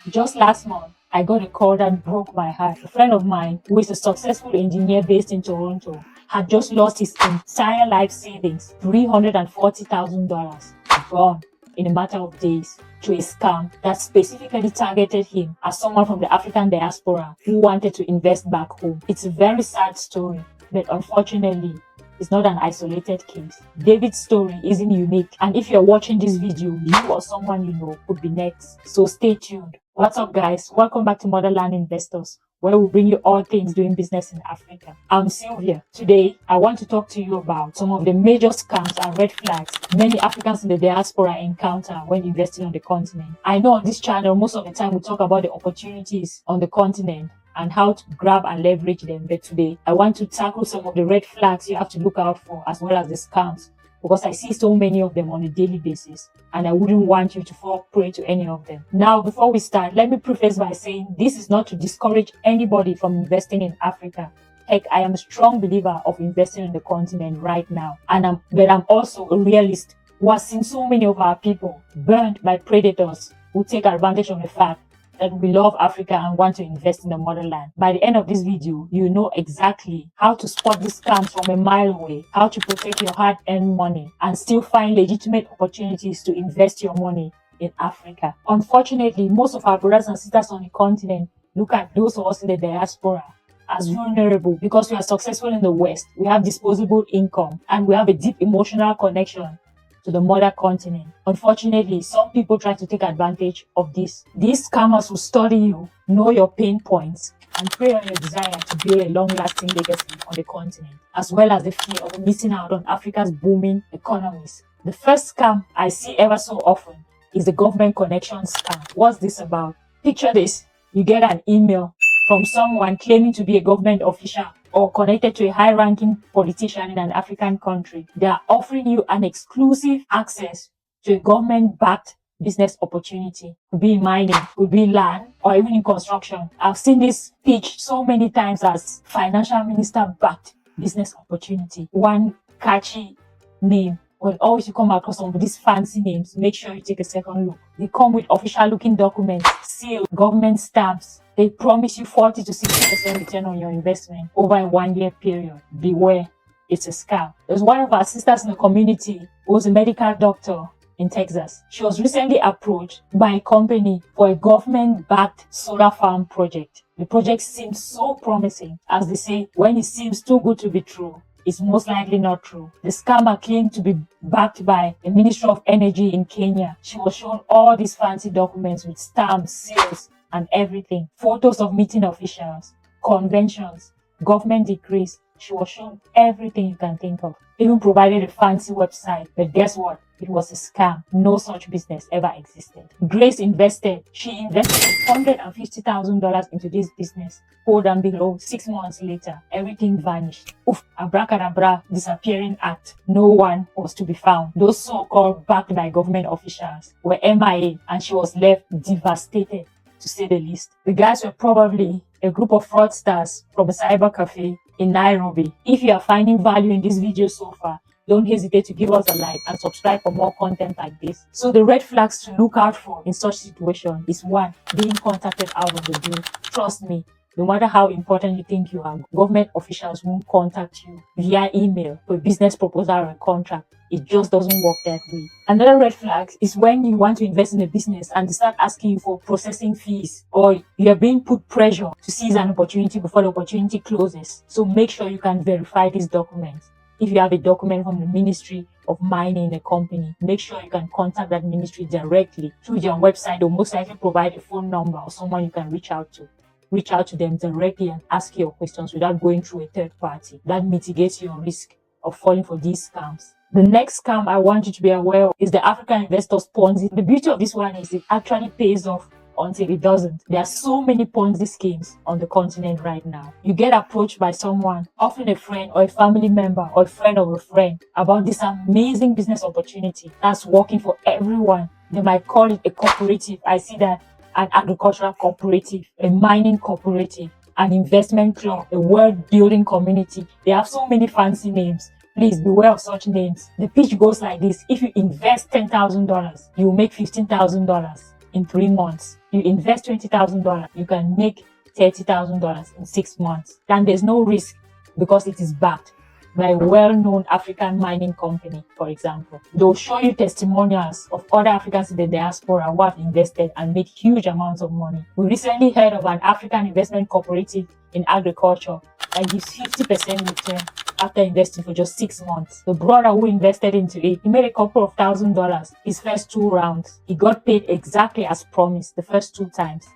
Just last month, I got a call that broke my heart. A friend of mine, who is a successful engineer based in Toronto, had just lost his entire life savings, $340,000, gone in a matter of days, to a scam that specifically targeted him as someone from the African diaspora who wanted to invest back home. It's a very sad story, but unfortunately, it's not an isolated case. David's story isn't unique, and if you're watching this video, you or someone you know could be next. So stay tuned. What's up, guys? Welcome back to Motherland Investors, where we bring you all things doing business in Africa. I'm Sylvia. Today, I want to talk to you about some of the major scams and red flags many Africans in the diaspora encounter when investing on the continent. I know on this channel, most of the time we talk about the opportunities on the continent and how to grab and leverage them. But today, I want to tackle some of the red flags you have to look out for, as well as the scams, because I see so many of them on a daily basis, and I wouldn't want you to fall prey to any of them. Now, before we start, let me preface by saying this is not to discourage anybody from investing in Africa. Heck, I am a strong believer of investing in the continent right now, but I'm also a realist who has seen so many of our people burned by predators who take advantage of the fact that we love Africa and want to invest in the motherland. By the end of this video, you know exactly how to spot these scams from a mile away, how to protect your hard-earned money, and still find legitimate opportunities to invest your money in Africa. Unfortunately, most of our brothers and sisters on the continent look at those of us in the diaspora as vulnerable because we are successful in the West, we have disposable income, and we have a deep emotional connection to the mother continent. Unfortunately, some people try to take advantage of this. These scammers will study you, know your pain points, and prey on your desire to build a long-lasting legacy on the continent, as well as the fear of missing out on Africa's booming economies. The first scam I see ever so often is the government connection scam. What's this about? Picture this. You get an email from someone claiming to be a government official or connected to a high-ranking politician in an African country. They are offering you an exclusive access to a government-backed business opportunity. Could be in mining, could be land, or even in construction. I've seen this pitched so many times as financial minister-backed business opportunity. One catchy name. When always you come across some of these fancy names, make sure you take a second look. They come with official-looking documents, sealed, government stamps. They promise you 40 to 60% return on your investment over a 1-year period. Beware, it's a scam. There's one of our sisters in the community who was a medical doctor in Texas. She was recently approached by a company for a government-backed solar farm project. The project seems so promising. As they say, when it seems too good to be true, it's most likely not true. The scammer claimed to be backed by the Ministry of Energy in Kenya. She was shown all these fancy documents with stamps, seals, and everything. Photos of meeting officials, conventions, government decrees. She was shown everything you can think of. Even provided a fancy website. But guess what? It was a scam. No such business ever existed. Grace invested. She invested $150,000 into this business. Hold on below. 6 months later, everything vanished. Oof, abracadabra, disappearing act. No one was to be found. Those so-called backed by government officials were MIA, and she was left devastated, to say the least. The guys were probably a group of fraudsters from a cyber cafe in Nairobi. If you are finding value in this video so far, don't hesitate to give us a like and subscribe for more content like this. So the red flags to look out for in such situation is 1, being contacted out of the blue. Trust me, no matter how important you think you are, government officials won't contact you via email for a business proposal or a contract. It just doesn't work that way. Another red flag is when you want to invest in a business and they start asking you for processing fees, or you're being put pressure to seize an opportunity before the opportunity closes. So make sure you can verify these documents. If you have a document from the Ministry of Mining in a company, make sure you can contact that ministry directly through their website. They'll most likely provide a phone number or someone you can reach out to. Reach out to them directly and ask your questions without going through a third party. That mitigates your risk of falling for these scams. The next scam I want you to be aware of is the African Investors Ponzi. The beauty of this one is it actually pays off until it doesn't. There are so many Ponzi schemes on the continent right now. You get approached by someone, often a friend or a family member or a friend of a friend, about this amazing business opportunity that's working for everyone. They might call it a cooperative. I see that. An agricultural cooperative, a mining cooperative, an investment club, a world building community. They have so many fancy names. Please beware of such names. The pitch goes like this. If you invest $10,000, you will make $15,000. in 3 months. You invest $20,000, you can make $30,000 in 6 months. And there's no risk because it is backed by a well-known African mining company, for example. They'll show you testimonials of other Africans in the diaspora who have invested and made huge amounts of money. We recently heard of an African investment cooperative in agriculture that gives 50% return after investing for just 6 months. The brother who invested into it, he made a couple of $1,000s his first 2 rounds. He got paid exactly as promised the first 2 times.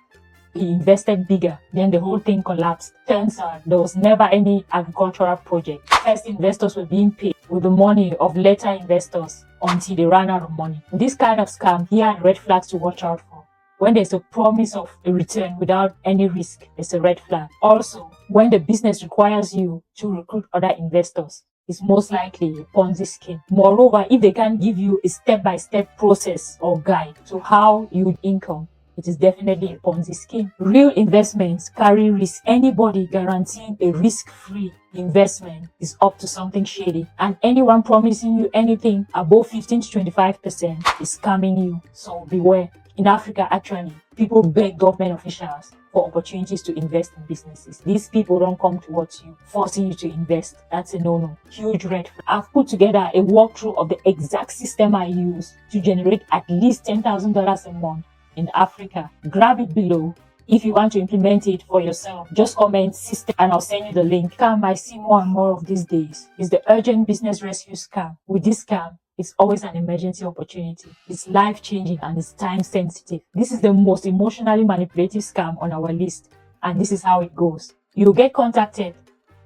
He invested bigger, then the whole thing collapsed. Turns out there was never any agricultural project. First investors were being paid with the money of later investors until they ran out of money. This kind of scam, here are red flags to watch out for. When there's a promise of a return without any risk, it's a red flag. Also, when the business requires you to recruit other investors, it's most likely a Ponzi scheme. Moreover, if they can't give you a step-by-step process or guide to how you would income, it is definitely a Ponzi scheme. Real investments carry risk. Anybody guaranteeing a risk-free investment is up to something shady. And anyone promising you anything above 15 to 25% is scamming you. So beware. In Africa, actually, people beg government officials for opportunities to invest in businesses. These people don't come towards you, forcing you to invest. That's a no-no. Huge red flag. I've put together a walkthrough of the exact system I use to generate at least $10,000 a month in Africa. Grab it below. If you want to implement it for yourself, just comment system and I'll send you the link. Scam I see more and more of these days is the urgent business rescue scam. With this scam, it's always an emergency opportunity. It's life-changing and it's time-sensitive. This is the most emotionally manipulative scam on our list, and this is how it goes. You'll get contacted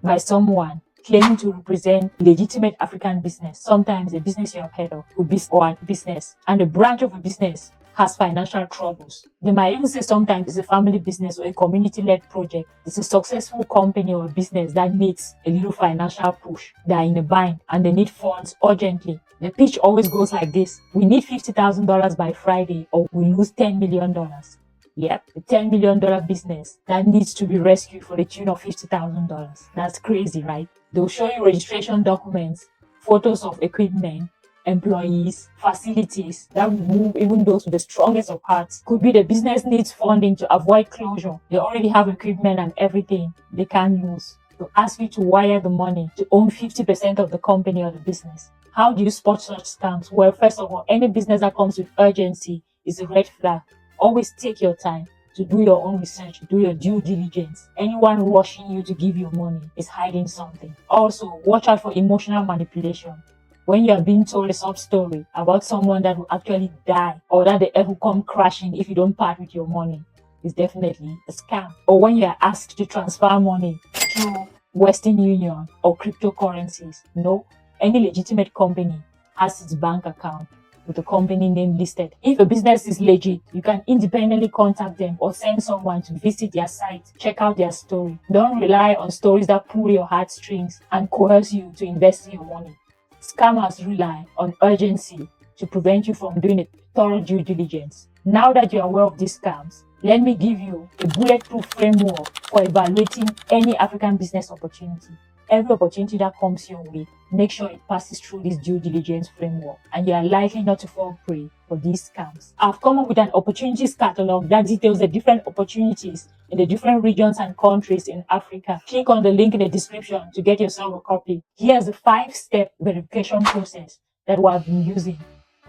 by someone claiming to represent legitimate African business. Sometimes a business you have heard of will be or a business, and a branch of a business has financial troubles. They might even say sometimes it's a family business or a community-led project. It's a successful company or a business that needs a little financial push. They are in a bind and they need funds urgently. The pitch always goes like this: we need $50,000 by Friday or we lose $10 million. Yep, a $10 million business that needs to be rescued for the tune of $50,000. That's crazy, right? They'll show you registration documents, photos of equipment, employees, facilities that will move even those with the strongest of hearts. Could be the business needs funding to avoid closure. They already have equipment and everything they can't lose. They'll ask you to wire the money to own 50% of the company or the business. How do you spot such scams? Well, first of all, any business that comes with urgency is a red flag. Always take your time to do your own research, do your due diligence. Anyone rushing you to give you money is hiding something. Also, watch out for emotional manipulation. When you are being told a sob story about someone that will actually die or that the earth will come crashing if you don't part with your money, it's definitely a scam. Or when you are asked to transfer money through Western Union or cryptocurrencies. No, any legitimate company has its bank account with the company name listed. If a business is legit, you can independently contact them or send someone to visit their site, check out their story. Don't rely on stories that pull your heartstrings and coerce you to invest your money. Scammers rely on urgency to prevent you from doing a thorough due diligence. Now that you are aware of these scams, let me give you a bulletproof framework for evaluating any African business opportunity. Every opportunity that comes your way, make sure it passes through this due diligence framework and you are likely not to fall prey for these scams. I've come up with an opportunities catalog that details the different opportunities in the different regions and countries in Africa. Click on the link in the description to get yourself a copy. Here's a 5-step verification process that we have been using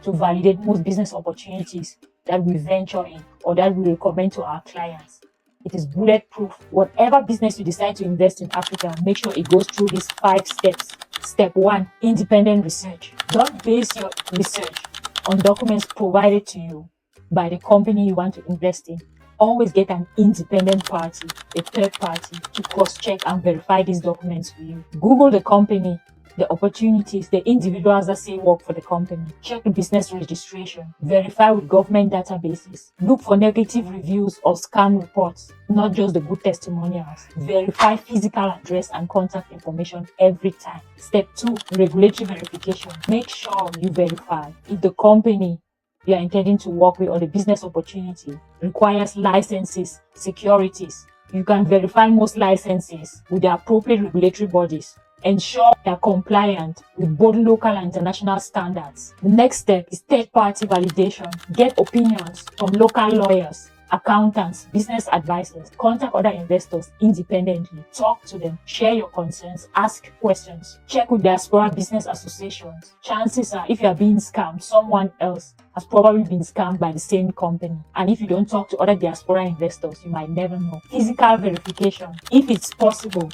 to validate most business opportunities that we venture in or that we recommend to our clients. It is bulletproof. Whatever business you decide to invest in Africa, make sure it goes through these 5 steps. Step 1, independent research. Don't base your research on documents provided to you by the company you want to invest in. Always get an independent party, a third party, to cross-check and verify these documents for you. Google the company, the opportunities, the individuals that say work for the company. Check the business registration. Verify with government databases. Look for negative reviews or scam reports, not just the good testimonials. Verify physical address and contact information every time. Step 2, regulatory verification. Make sure you verify if the company you are intending to work with or the business opportunity requires licenses, securities. You can verify most licenses with the appropriate regulatory bodies Ensure they are compliant with both local and international standards. The next step is third-party validation. Get opinions from local lawyers, accountants, business advisors. Contact other investors independently. Talk to them. Share your concerns. Ask questions. Check with diaspora business associations. Chances are, if you are being scammed, someone else has probably been scammed by the same company. And if you don't talk to other diaspora investors, you might never know. Physical verification. If it's possible,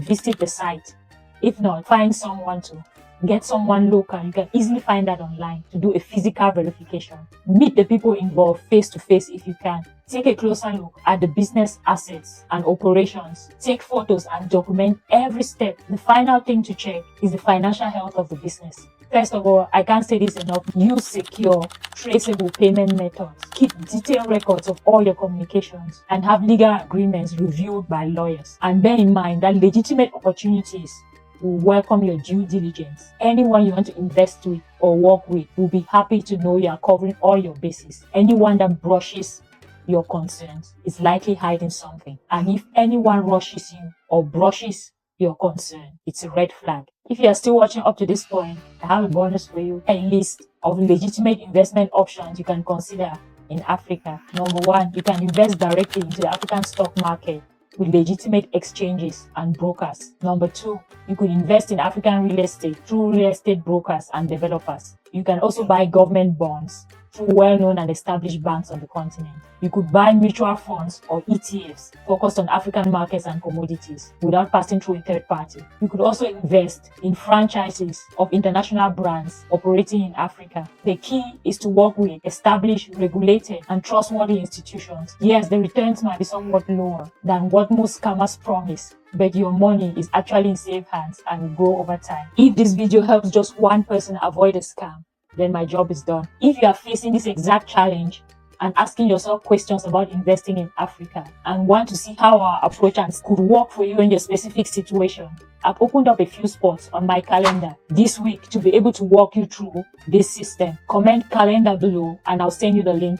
visit the site. If not, find someone to get someone local. You can easily find that online to do a physical verification. Meet the people involved face to face if you can. Take a closer look at the business assets and operations. Take photos and document every step. The final thing to check is the financial health of the business. First of all, I can't say this enough. Use secure, traceable payment methods. Keep detailed records of all your communications and have legal agreements reviewed by lawyers. And bear in mind that legitimate opportunities will welcome your due diligence. Anyone you want to invest with or work with will be happy to know you are covering all your bases. Anyone that brushes your concerns is likely hiding something. And if anyone rushes you or brushes your concern, it's a red flag. If you are still watching up to this point, I have a bonus for you. A list of legitimate investment options you can consider in Africa. Number one, you can invest directly into the African stock market with legitimate exchanges and brokers. Number two, you could invest in African real estate through real estate brokers and developers. You can also buy government bonds through well-known and established banks on the continent. You could buy mutual funds or ETFs focused on African markets and commodities without passing through a third party. You could also invest in franchises of international brands operating in Africa. The key is to work with established, regulated, and trustworthy institutions. Yes, the returns might be somewhat lower than what most scammers promise, but your money is actually in safe hands and will grow over time. If this video helps just one person avoid a scam, then my job is done. If you are facing this exact challenge and asking yourself questions about investing in Africa and want to see how our approach could work for you in your specific situation, I've opened up a few spots on my calendar this week to be able to walk you through this system. Comment calendar below and I'll send you the link.